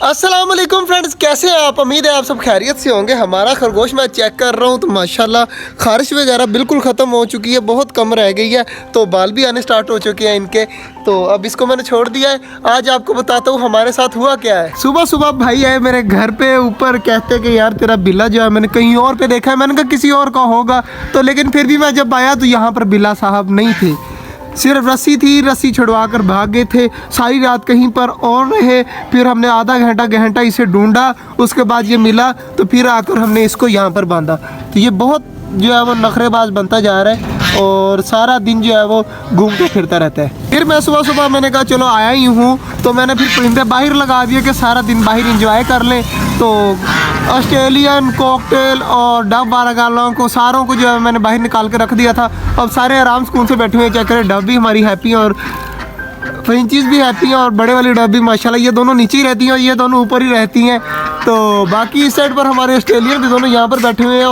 अस्सलाम वालेकुम फ्रेंड्स, कैसे हैं आप? उम्मीद है आप सब खैरियत से होंगे। हमारा खरगोश मैं चेक कर रहा हूँ तो माशाल्लाह खारिश वगैरह बिल्कुल ख़त्म हो चुकी है, बहुत कम रह गई है, तो बाल भी आने स्टार्ट हो चुके हैं इनके। तो अब इसको मैंने छोड़ दिया है। आज आपको बताता हूँ हमारे साथ हुआ क्या है। सुबह सुबह भाई आए मेरे घर पे ऊपर, कहते कि यार तेरा बिल्ला जो है मैंने कहीं और पे देखा है। मैंने कहा किसी और का होगा, तो लेकिन फिर भी मैं जब आया तो यहाँ पर बिल्ला साहब नहीं थे, सिर्फ रस्सी थी। रस्सी छुड़वा कर भाग गए थे, सारी रात कहीं पर और रहे। फिर हमने आधा घंटा इसे ढूंढा, उसके बाद ये मिला तो फिर आकर हमने इसको यहाँ पर बांधा। तो ये बहुत जो है वो नखरेबाज बनता जा रहा है और सारा दिन जो है वो घूमते फिरता रहता है। फिर मैं सुबह सुबह मैंने कहा चलो आया ही हूँ, तो मैंने फिर परिंदे बाहर लगा दिए कि सारा दिन बाहर इंजॉय कर लें। तो ऑस्ट्रेलियन कॉकटेल और डब वालों को सारों को जो है मैंने बाहर निकाल के रख दिया था। अब सारे आराम सुकून से बैठे हुए चेक करें। डब भी हमारी हैप्पी है और फ्रेंचीज भी हैप्पी हैं और बड़े वाली डब भी माशाल्लाह, ये दोनों नीचे ही रहती हैं और ये दोनों ऊपर ही रहती हैं। तो बाकी इस साइड पर हमारे ऑस्ट्रेलियन भी दोनों यहाँ पर बैठे हुए हैं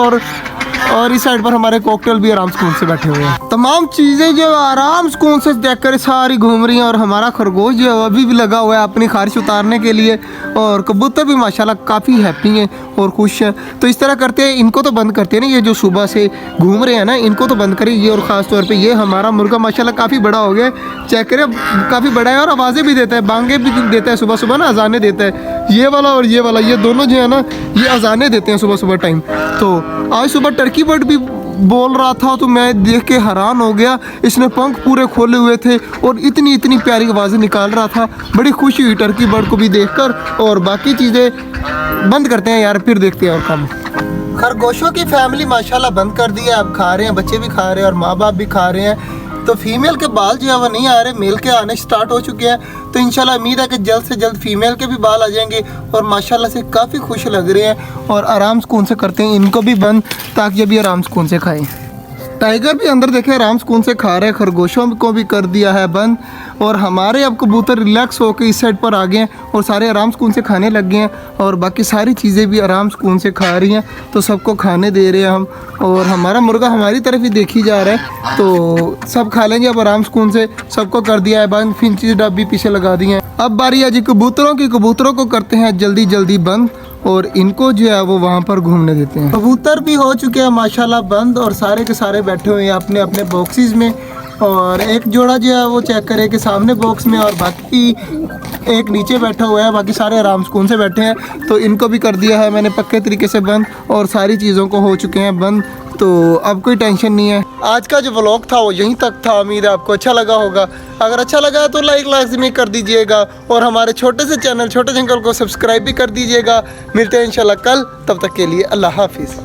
और इस साइड पर हमारे कॉकटेल भी आराम सुकून से बैठे हुए हैं। तमाम चीज़ें जो आराम सुकून से देख कर सारी घूम रही हैं और हमारा खरगोश जो है अभी भी लगा हुआ है अपनी खारिश उतारने के लिए। और कबूतर भी माशाल्लाह काफ़ी हैप्पी हैं और खुश हैं। तो इस तरह करते हैं, इनको तो बंद करते हैं ना, ये जो सुबह से घूम रहे हैं ना, इनको तो बंद करें। ये और ख़ास तौर पे ये हमारा मुर्गा माशाल्लाह काफ़ी बड़ा हो गया, चेक करें काफ़ी बड़ा है और आवाज़ें भी देता है, बांगे भी देता है सुबह सुबह ना, अजाने देता है। ये वाला और ये वाला, ये दोनों जो है ना ये अजाने देते हैं सुबह सुबह टाइम। तो आज सुबह टर्की बर्ड भी बोल रहा था तो मैं देख के हैरान हो गया। इसने पंख पूरे खोले हुए थे और इतनी इतनी प्यारी आवाज़ें निकाल रहा था। बड़ी खुशी हुई टर्की बर्ड को भी देखकर। और बाकी चीज़ें बंद करते हैं यार, फिर देखते हैं और काम। खरगोशों की फैमिली माशाल्लाह बंद कर दी है, अब खा रहे हैं, बच्चे भी खा रहे हैं और माँ बाप भी खा रहे हैं। तो फीमेल के बाल जो है वो नहीं आ रहे, मेल के आने स्टार्ट हो चुके हैं। तो इंशाल्लाह उम्मीद है कि जल्द से जल्द फीमेल के भी बाल आ जाएंगे और माशाल्लाह से काफ़ी खुश लग रहे हैं और आराम सुकून से करते हैं इनको भी बंद, ताकि ये भी आराम सुकून से खाएं। टाइगर भी अंदर देखे आराम सुकून से खा रहे हैं, खरगोशों को भी कर दिया है बंद। और हमारे अब कबूतर रिलैक्स होकर इस साइड पर आ गए हैं और सारे आराम सुकून से खाने लग गए हैं और बाकी सारी चीज़ें भी आराम सुकून से खा रही हैं। तो सबको खाने दे रहे हैं हम और हमारा मुर्गा हमारी तरफ ही देखी जा रहा है। तो सब खा लेंगे अब आराम सुकून से, सबको कर दिया है बंद। फिंचीज डब भी पीछे लगा दिए हैं। अब बारी है जी कबूतरों की, कबूतरों को करते हैं जल्दी जल्दी बंद और इनको जो है वो वहाँ पर घूमने देते हैं। कबूतर भी हो चुके हैं माशाल्लाह बंद और सारे के सारे बैठे हुए हैं अपने अपने बॉक्सेस में। और एक जोड़ा जो है वो चेक करें कि सामने बॉक्स में और बाकी एक नीचे बैठा हुआ है, बाकी सारे आराम सुकून से बैठे हैं। तो इनको भी कर दिया है मैंने पक्के तरीके से बंद और सारी चीज़ों को हो चुके हैं बंद। तो अब कोई टेंशन नहीं है। आज का जो व्लॉग था वो यहीं तक था। उम्मीद है आपको अच्छा लगा होगा। अगर अच्छा लगा तो लाइक लाजमी कर दीजिएगा और हमारे छोटे से चैनल छोटे जंगल को सब्सक्राइब भी कर दीजिएगा। मिलते हैं इंशाल्लाह कल, तब तक के लिए अल्लाह हाफिज़।